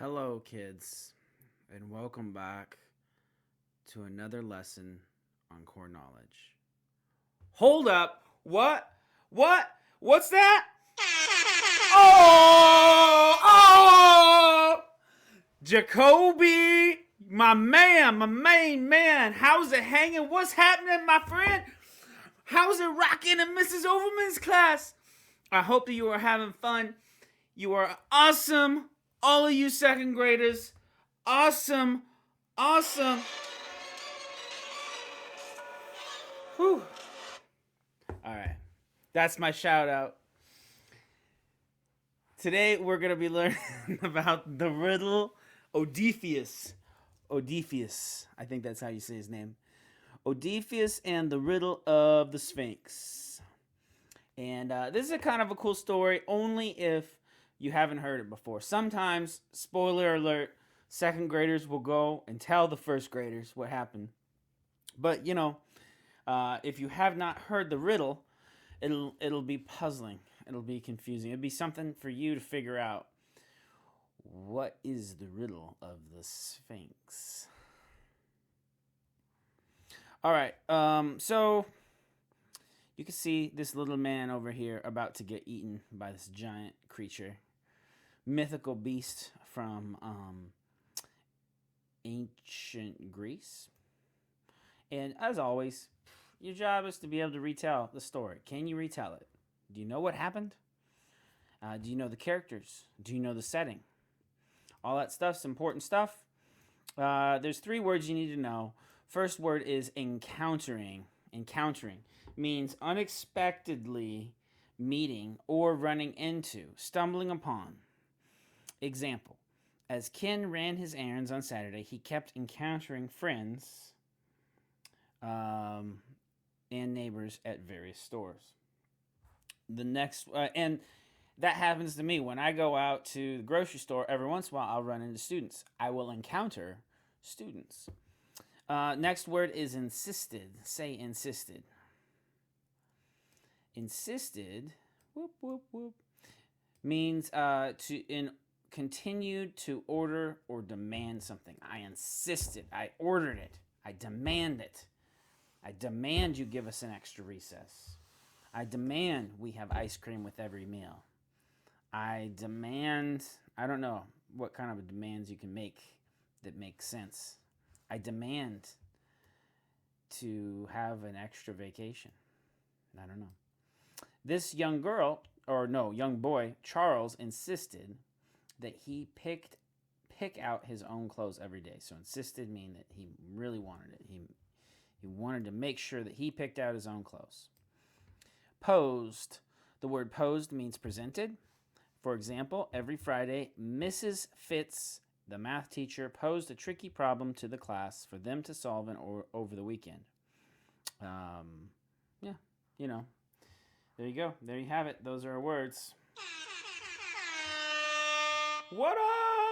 Hello, kids, and welcome back to another lesson on core knowledge. Hold up! What? What? What's that? Oh! Oh! Jacoby! My man, my main man. How's it hanging? What's happening, my friend? How's it rocking in Mrs. Overman's class? I hope that you are having fun. You are awesome. All of you second graders. Awesome. Awesome. Whew. All right. That's my shout out. Today we're going to be learning about the riddle Oedipus. Oedipus. I think that's how you say his name. Oedipus and the riddle of the Sphinx. And this is a kind of a cool story only if you haven't heard it before. Sometimes, spoiler alert, second graders will go and tell the first graders what happened. But if you have not heard the riddle, it'll be puzzling. It'll be confusing. It'll be something for you to figure out. What is the riddle of the Sphinx? All right. So you can see this little man over here about to get eaten by this giant creature, mythical beast from ancient Greece. And as always, your job is to be able to retell the story. Can you retell it? Do you know what happened? Do you know the characters? Do you know the setting? All that stuff's important stuff. There's 3 words you need to know. First word is encountering. Encountering means unexpectedly meeting or running into, stumbling upon. Example: as Ken ran his errands on Saturday, he kept encountering friends and neighbors at various stores. The next, and that happens to me when I go out to the grocery store. Every once in a while, I'll run into students. I will encounter students. Next word is insisted. Say insisted. Insisted, whoop, whoop, whoop, means continued to order or demand something. I insisted. I ordered it. I demand it. I demand you give us an extra recess. I demand we have ice cream with every meal. I demand, I don't know what kind of demands you can make that make sense. I demand to have an extra vacation. I don't know. This young boy, Charles, insisted that he pick out his own clothes every day. So insisted mean that he really wanted it. He wanted to make sure that he picked out his own clothes. Posed. The word posed means presented. For example, every Friday, Mrs. Fitz, the math teacher, posed a tricky problem to the class for them to solve over the weekend. There you go. There you have it. Those are our words. What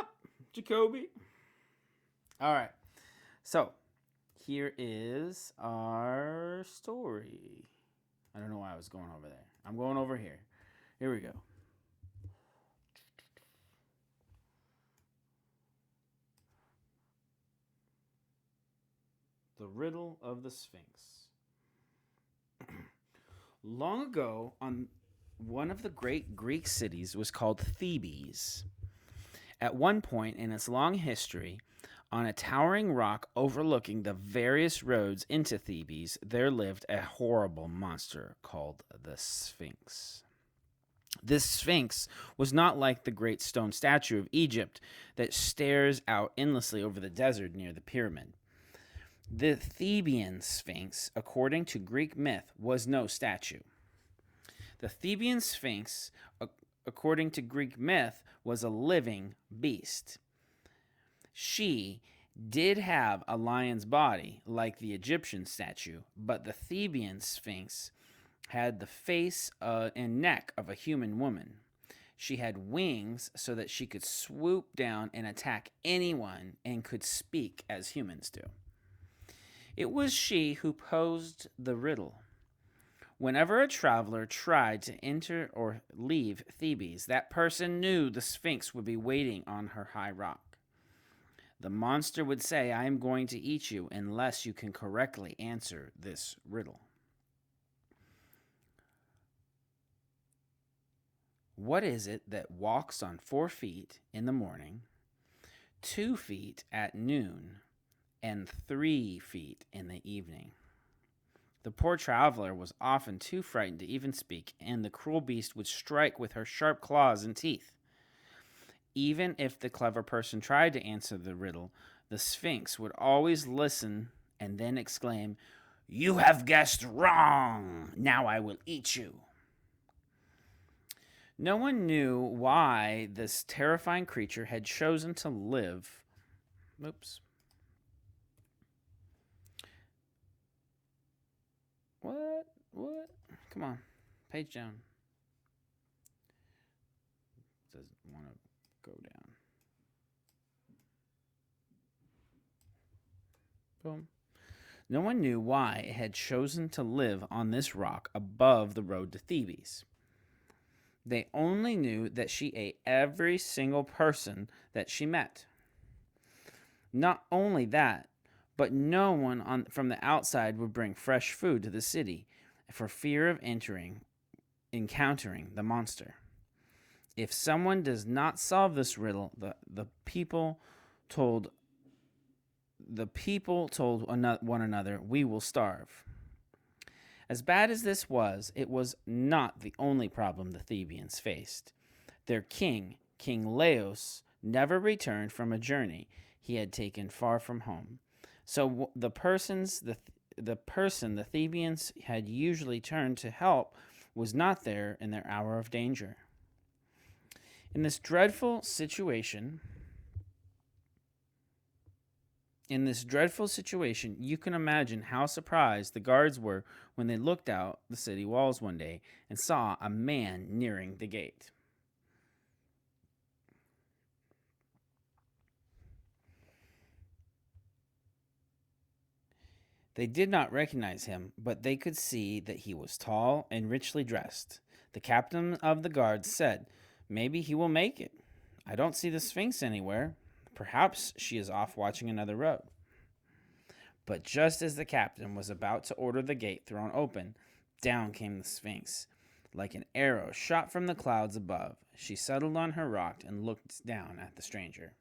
up, Jacoby? All right. So, here is our story. I don't know why I was going over there. I'm going over here. Here we go. The riddle of the Sphinx. Long ago, on one of the great Greek cities was called Thebes. At one point in its long history, on a towering rock overlooking the various roads into Thebes, there lived a horrible monster called the Sphinx. This Sphinx was not like the great stone statue of Egypt that stares out endlessly over the desert near the pyramid. The Theban Sphinx, according to Greek myth, was no statue. The Theban Sphinx, according to Greek myth, was a living beast. She did have a lion's body, like the Egyptian statue, but the Theban Sphinx had the face and neck of a human woman. She had wings so that she could swoop down and attack anyone and could speak as humans do. It was she who posed the riddle. Whenever a traveler tried to enter or leave Thebes, that person knew the Sphinx would be waiting on her high rock. The monster would say, "I am going to eat you unless you can correctly answer this riddle." What is it that walks on 4 feet in the morning, 2 feet at noon, and 3 feet in the evening? The poor traveler was often too frightened to even speak, and the cruel beast would strike with her sharp claws and teeth. Even if the clever person tried to answer the riddle, the Sphinx would always listen and then exclaim, "You have guessed wrong! Now I will eat you." No one knew why this terrifying creature had chosen to live. Oops. What? Come on. Page down. Doesn't want to go down. Boom. No one knew why it had chosen to live on this rock above the road to Thebes. They only knew that she ate every single person that she met. Not only that, but no one from the outside would bring fresh food to the city for fear of encountering the monster. If someone does not solve this riddle, the people told one another, "We will starve." As bad as this was, it was not the only problem the Thebans faced. Their king, King Laos, never returned from a journey he had taken far from home. So the person the Thebans had usually turned to help was not there in their hour of danger. In this dreadful situation, you can imagine how surprised the guards were when they looked out the city walls one day and saw a man nearing the gate. They did not recognize him, but they could see that he was tall and richly dressed. The captain of the guards said, "Maybe he will make it. I don't see the Sphinx anywhere. Perhaps she is off watching another road." But just as the captain was about to order the gate thrown open, down came the Sphinx. Like an arrow shot from the clouds above, she settled on her rock and looked down at the stranger.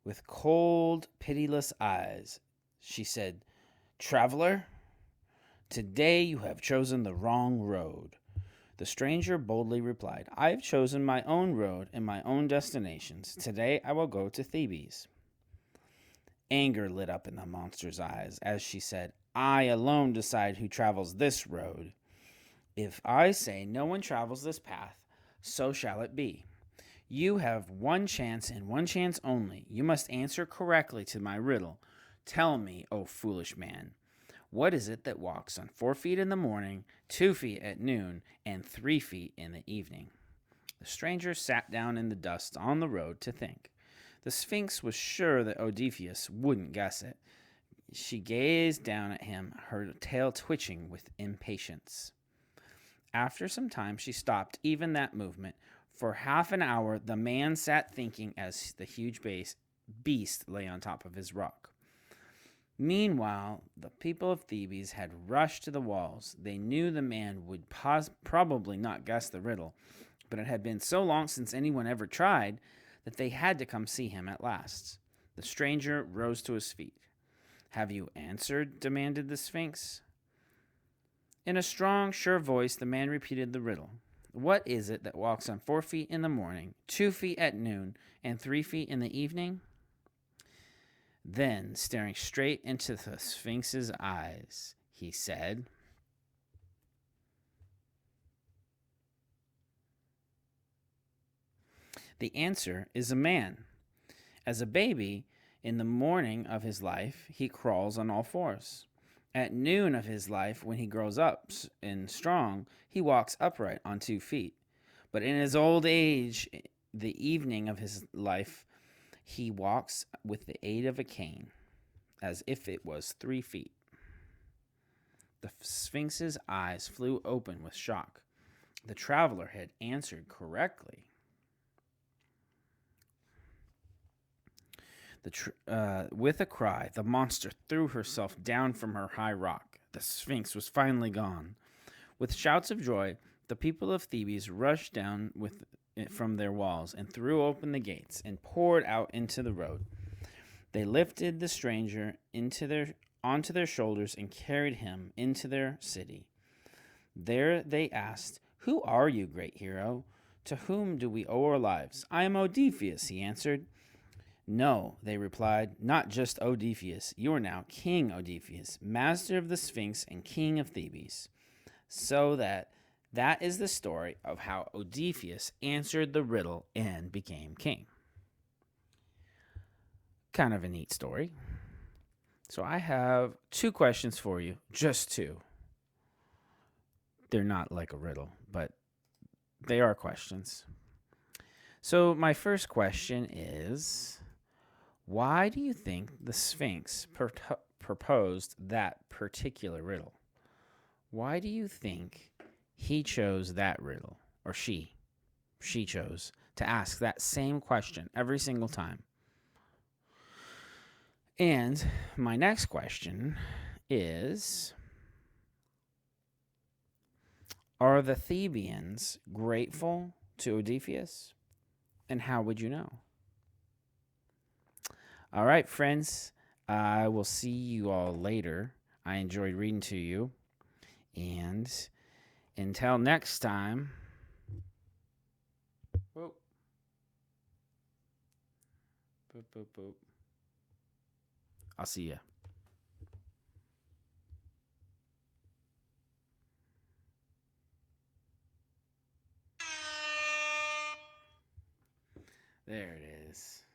With cold, pitiless eyes, she said, "Traveler, today you have chosen the wrong road." The stranger boldly replied, "I have chosen my own road and my own destinations. Today I will go to Thebes." Anger lit up in the monster's eyes as she said, "I alone decide who travels this road. If I say no one travels this path, so shall it be. You have one chance and one chance only. You must answer correctly to my riddle. Tell me, O foolish man, what is it that walks on 4 feet in the morning, 2 feet at noon, and 3 feet in the evening?" The stranger sat down in the dust on the road to think. The Sphinx was sure that Oedipus wouldn't guess it. She gazed down at him, her tail twitching with impatience. After some time, she stopped even that movement. For half an hour, the man sat thinking as the huge beast lay on top of his rock. Meanwhile, the people of Thebes had rushed to the walls. They knew the man would probably not guess the riddle, but it had been so long since anyone ever tried that they had to come see him at last. The stranger rose to his feet. "Have you answered?" demanded the Sphinx. In a strong, sure voice, the man repeated the riddle. What is it that walks on 4 feet in the morning, 2 feet at noon, and 3 feet in the evening? Then, staring straight into the Sphinx's eyes, he said, "The answer is a man. As a baby, in the morning of his life, he crawls on all fours. At noon of his life, when he grows up and strong, he walks upright on 2 feet. But in his old age, the evening of his life, He walks with the aid of a cane, as if it was 3 feet. The Sphinx's eyes flew open with shock. The traveler had answered correctly. With a cry, the monster threw herself down from her high rock. The Sphinx was finally gone. With shouts of joy, the people of Thebes rushed down from their walls and threw open the gates and poured out into the road. They lifted the stranger onto their shoulders and carried him into their city. There they asked, "Who are you, great hero? To whom do we owe our lives?" "I am Oedipus," he answered. "No," they replied, "not just Oedipus. You are now King Oedipus, master of the Sphinx and king of Thebes." So that is the story of how Oedipus answered the riddle and became king. Kind of a neat story. So I have 2 questions for you, just 2. They're not like a riddle, but they are questions. So my first question is, why do you think the Sphinx proposed that particular riddle? Why do you think he chose that riddle, or she chose to ask that same question every single time? And my next question is, are the Thebians grateful to Oedipus? And how would you know? All right, friends, I will see you all later. I enjoyed reading to you. And until next time, whoa. Boop, boop, boop. I'll see ya. There it is.